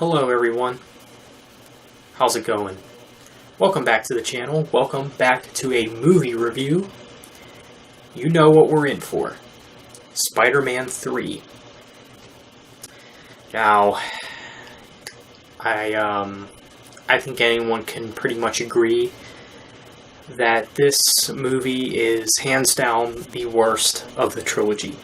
Hello everyone, how's it going? Welcome back to the channel, welcome back to a movie review. You know what we're in for, Spider-Man 3. Now, I think anyone can pretty much agree that this movie is hands down the worst of the trilogy.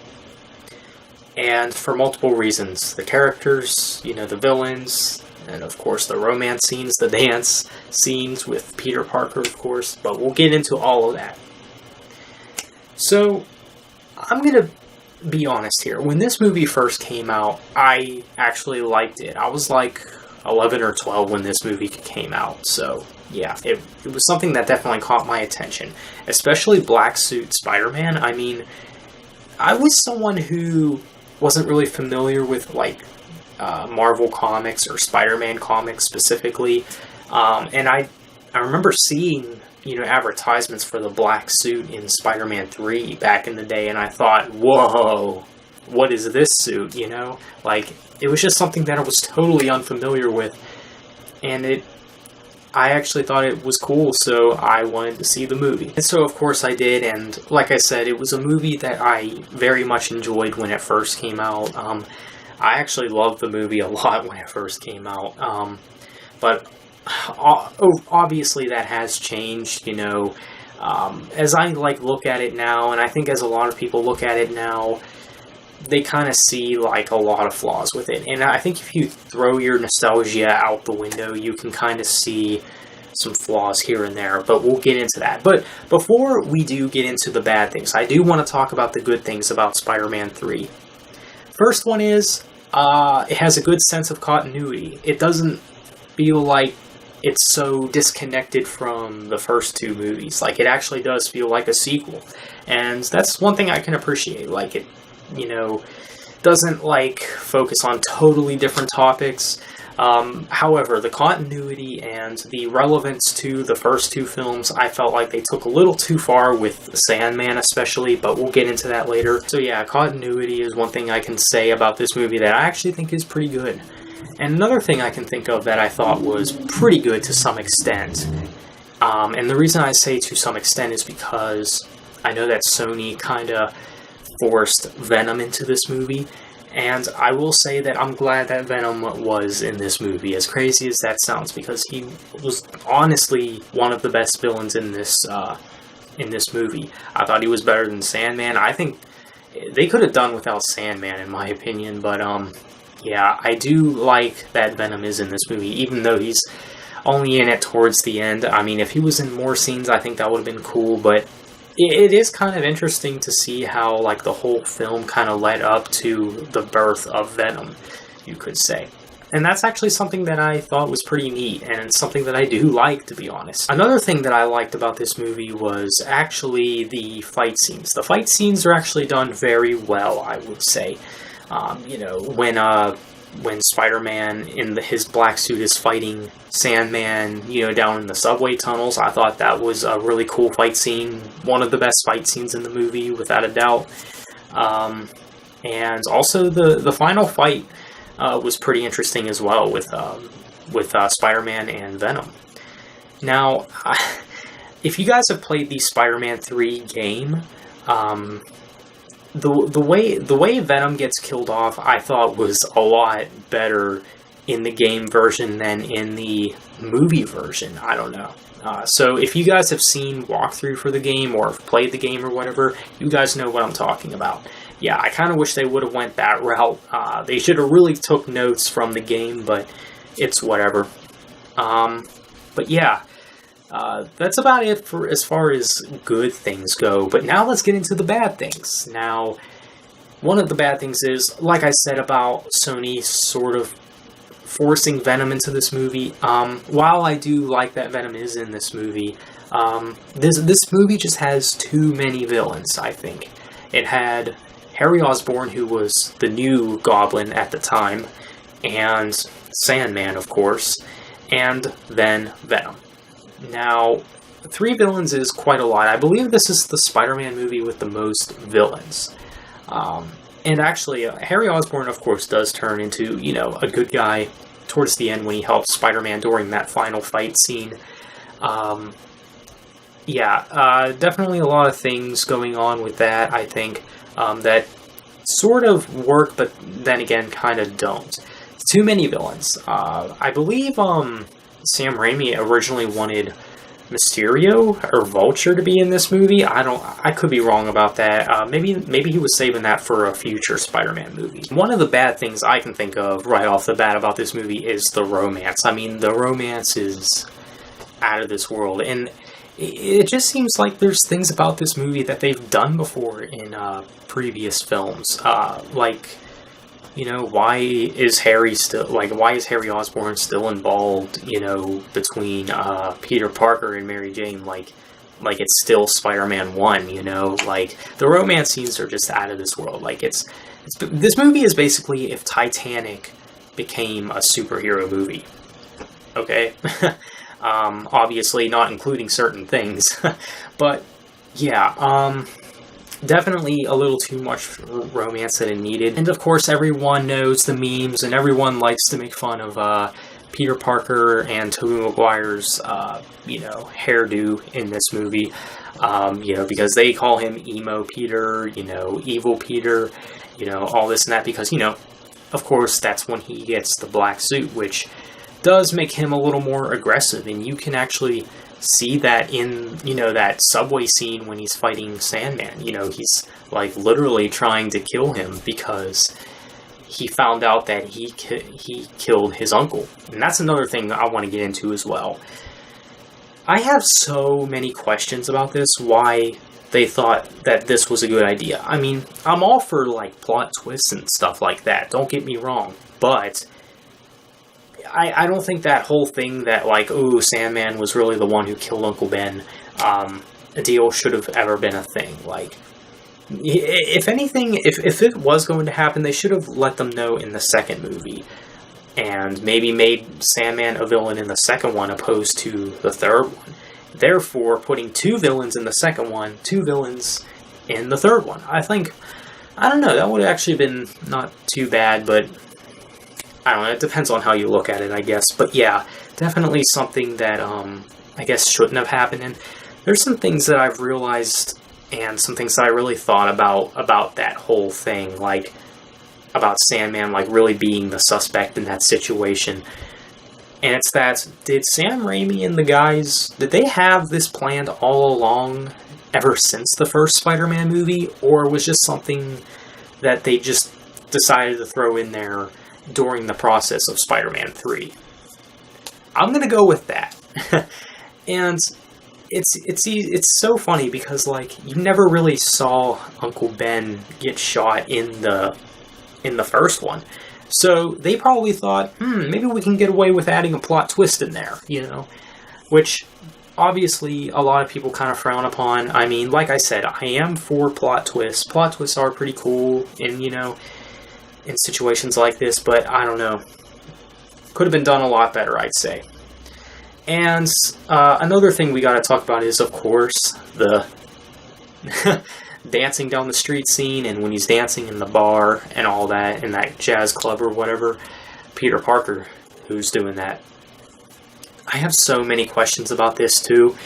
And for multiple reasons. The characters, the villains, and of course the romance scenes, the dance scenes with Peter Parker, of course, but we'll get into all of that. So, I'm gonna be honest here. When this movie first came out, I actually liked it. I was like 11 or 12 when this movie came out, so yeah, it was something that definitely caught my attention. Especially Black Suit Spider-Man. I mean, I was someone who wasn't really familiar with Marvel comics or Spider-Man comics specifically, and I remember seeing advertisements for the black suit in Spider-Man 3 back in the day, and I thought, whoa, what is this suit? It was just something that I was totally unfamiliar with, and I actually thought it was cool, so I wanted to see the movie. And so, of course, I did, and like I said, it was a movie that I very much enjoyed when it first came out. I actually loved the movie a lot when it first came out, but obviously that has changed, as I look at it now, and I think as a lot of people look at it now, they kind of see a lot of flaws with it. And I think if you throw your nostalgia out the window, you can kind of see some flaws here and there, but we'll get into that. But before we do get into the bad things, I do want to talk about the good things about Spider-Man 3. First one is, it has a good sense of continuity. It doesn't feel like it's so disconnected from the first two movies. It actually does feel like a sequel. And that's one thing I can appreciate. It doesn't focus on totally different topics. However, the continuity and the relevance to the first two films, I felt like they took a little too far with Sandman especially, but we'll get into that later. So yeah, continuity is one thing I can say about this movie that I actually think is pretty good. And another thing I can think of that I thought was pretty good to some extent, and the reason I say to some extent is because I know that Sony kind of forced Venom into this movie, and I will say that I'm glad that Venom was in this movie, as crazy as that sounds, because he was honestly one of the best villains in this movie. I thought he was better than Sandman. I think they could have done without Sandman, in my opinion, but yeah, I do like that Venom is in this movie, even though he's only in it towards the end. I mean, if he was in more scenes, I think that would have been cool, but it is kind of interesting to see how, the whole film kind of led up to the birth of Venom, you could say. And that's actually something that I thought was pretty neat, and something that I do like, to be honest. Another thing that I liked about this movie was actually the fight scenes. The fight scenes are actually done very well, I would say. When Spider-Man in his black suit is fighting Sandman, down in the subway tunnels, I thought that was a really cool fight scene. One of the best fight scenes in the movie, without a doubt. And also the final fight was pretty interesting as well with Spider-Man and Venom. Now, if you guys have played the Spider-Man 3 game, the way Venom gets killed off, I thought was a lot better in the game version than in the movie version. I don't know. So if you guys have seen walkthrough for the game or have played the game or whatever, you guys know what I'm talking about. Yeah, I kind of wish they would have went that route. They should have really took notes from the game, but it's whatever. But yeah. That's about it for as far as good things go. But now let's get into the bad things. Now, one of the bad things is, like I said about Sony sort of forcing Venom into this movie. While I do like that Venom is in this movie, this movie just has too many villains, I think. It had Harry Osborn, who was the new Goblin at the time, and Sandman, of course, and then Venom. Now, 3 villains is quite a lot. I believe this is the Spider-Man movie with the most villains. And actually, Harry Osborn, of course, does turn into, a good guy towards the end when he helps Spider-Man during that final fight scene. Definitely a lot of things going on with that, I think, that sort of work, but then again, kind of don't. Too many villains. I believe Sam Raimi originally wanted Mysterio or Vulture to be in this movie. I could be wrong about that. Maybe he was saving that for a future Spider-Man movie. One of the bad things I can think of right off the bat about this movie is the romance. I mean, the romance is out of this world, and it just seems like there's things about this movie that they've done before in previous films. Why is Harry Osborn still involved, between Peter Parker and Mary Jane, like it's still Spider-Man 1, the romance scenes are just out of this world. This movie is basically if Titanic became a superhero movie. Okay? Obviously not including certain things, but yeah, definitely a little too much romance that it needed. And of course, everyone knows the memes, and everyone likes to make fun of Peter Parker and Tobey Maguire's, hairdo in this movie. Because they call him Emo Peter, Evil Peter, all this and that, because, of course, that's when he gets the black suit, which does make him a little more aggressive, and you can actually see that in, that subway scene when he's fighting Sandman. He's, literally trying to kill him because he found out that he killed his uncle. And that's another thing that I want to get into as well. I have so many questions about this, why they thought that this was a good idea. I mean, I'm all for, plot twists and stuff like that, don't get me wrong, but I don't think that whole thing that, Sandman was really the one who killed Uncle Ben, a deal should have ever been a thing. If anything, if it was going to happen, they should have let them know in the second movie, and maybe made Sandman a villain in the second one opposed to the third one. Therefore, putting 2 villains in the second one, 2 villains in the third one. I don't know, that would have actually been not too bad, but I don't know, it depends on how you look at it, I guess. But yeah, definitely something that, I guess shouldn't have happened. And there's some things that I've realized, and some things that I really thought about that whole thing, about Sandman, really being the suspect in that situation. And it's that, did Sam Raimi and the guys, did they have this planned all along, ever since the first Spider-Man movie? Or was just something that they just decided to throw in there during the process of Spider-Man 3. I'm gonna go with that. And it's so funny because you never really saw Uncle Ben get shot in the first one. So they probably thought, maybe we can get away with adding a plot twist in there, which obviously a lot of people kind of frown upon. I mean, like I said, I am for plot twists. Plot twists are pretty cool, and in situations like this, but I don't know. Could have been done a lot better, I'd say. And another thing we gotta talk about is, of course, the dancing down the street scene, and when he's dancing in the bar and all that, in that jazz club or whatever, Peter Parker, who's doing that. I have so many questions about this, too.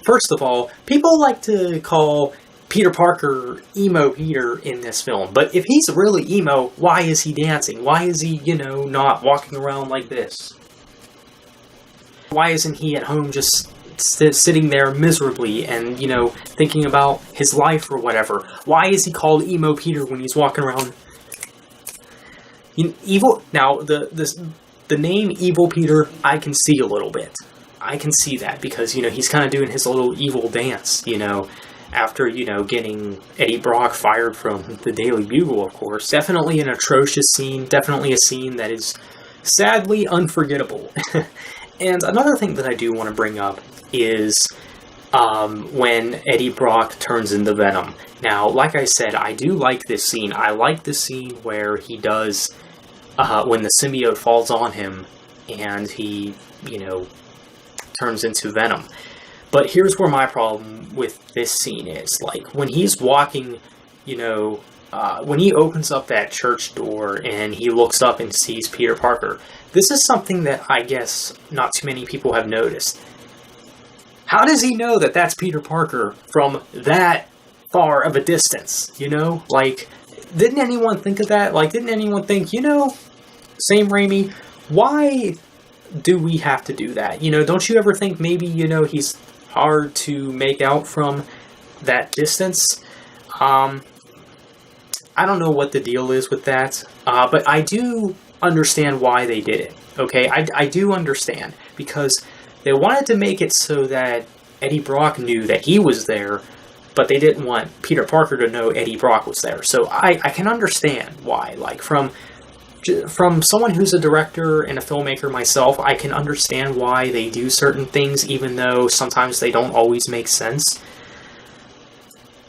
First of all, people like to call Peter Parker Emo Peter in this film, but if he's really emo, why is he dancing? Why is he, not walking around like this? Why isn't he at home just sitting there miserably and, thinking about his life or whatever? Why is he called Emo Peter when he's walking around? Evil. Now, the name Evil Peter, I can see a little bit. I can see that because, he's kind of doing his little evil dance, after, getting Eddie Brock fired from the Daily Bugle, of course. Definitely an atrocious scene. Definitely a scene that is sadly unforgettable. And another thing that I do want to bring up is when Eddie Brock turns into Venom. Now, like I said, I do like this scene. I like the scene where he does, when the symbiote falls on him and he, turns into Venom. But here's where my problem with this scene is. When he's walking, when he opens up that church door and he looks up and sees Peter Parker, this is something that I guess not too many people have noticed. How does he know that that's Peter Parker from that far of a distance, you know? Like, didn't anyone think of that? Like, didn't anyone think, you know, Sam Raimi, why do we have to do that? You know, don't you ever think maybe, you know, he's hard to make out from that distance? I don't know what the deal is with that, but I do understand why they did it, okay? I do understand, because they wanted to make it so that Eddie Brock knew that he was there, but they didn't want Peter Parker to know Eddie Brock was there. So I can understand why. Like, from someone who's a director and a filmmaker myself, I can understand why they do certain things, even though sometimes they don't always make sense.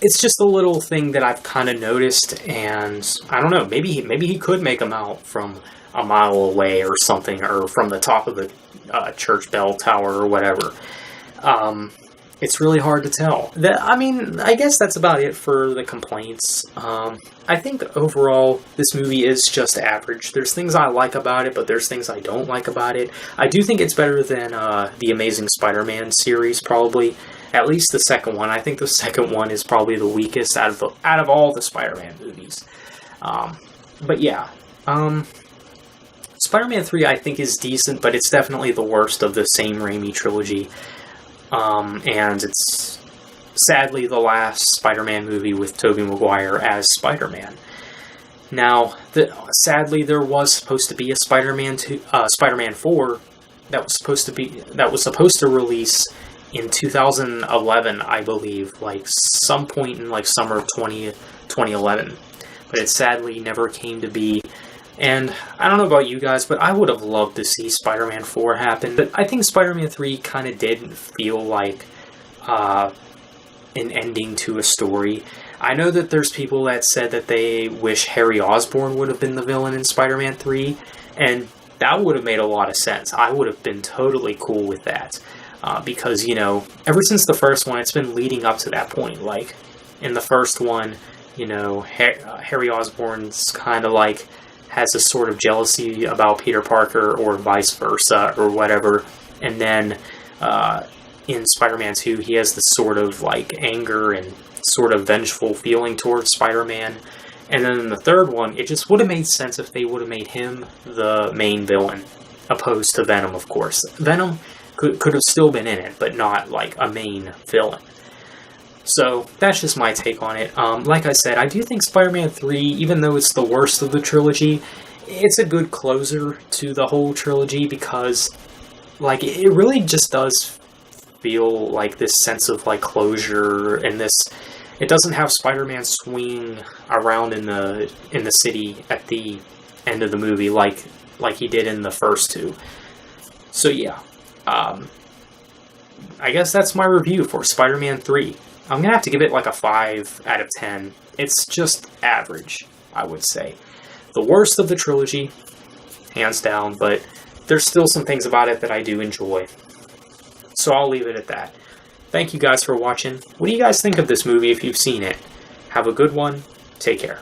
It's just a little thing that I've kind of noticed, and I don't know, maybe he could make them out from a mile away or something, or from the top of the church bell tower or whatever. It's really hard to tell. I mean, I guess that's about it for the complaints. I think overall, this movie is just average. There's things I like about it, but there's things I don't like about it. I do think it's better than the Amazing Spider-Man series, probably. At least the second one. I think the second one is probably the weakest out of all the Spider-Man movies. But yeah. Spider-Man 3, I think, is decent, but it's definitely the worst of the Sam Raimi trilogy. And it's sadly the last Spider-Man movie with Tobey Maguire as Spider-Man. Now, sadly, there was supposed to be a Spider-Man 4 that was supposed to release in 2011, I believe, like some point in like summer of 2011, but it sadly never came to be. And I don't know about you guys, but I would have loved to see Spider-Man 4 happen. But I think Spider-Man 3 kind of did feel like an ending to a story. I know that there's people that said that they wish Harry Osborn would have been the villain in Spider-Man 3, and that would have made a lot of sense. I would have been totally cool with that. Because, you know, ever since the first one, it's been leading up to that point. Like, in the first one, you know, Harry Osborn's kind of like has a sort of jealousy about Peter Parker, or vice versa, or whatever. And then in Spider-Man 2, he has this sort of like anger and sort of vengeful feeling towards Spider-Man. And then in the third one, it just would have made sense if they would have made him the main villain, opposed to Venom, of course. Venom could have still been in it, but not like a main villain. So that's just my take on it. Like I said, I do think Spider-Man 3, even though it's the worst of the trilogy, it's a good closer to the whole trilogy, because like it really just does feel like this sense of like closure, and this, it doesn't have Spider-Man swinging around in the city at the end of the movie like he did in the first two. So yeah. I guess that's my review for Spider-Man 3. I'm gonna have to give it like a 5 out of 10. It's just average, I would say. The worst of the trilogy, hands down, but there's still some things about it that I do enjoy. So I'll leave it at that. Thank you guys for watching. What do you guys think of this movie if you've seen it? Have a good one. Take care.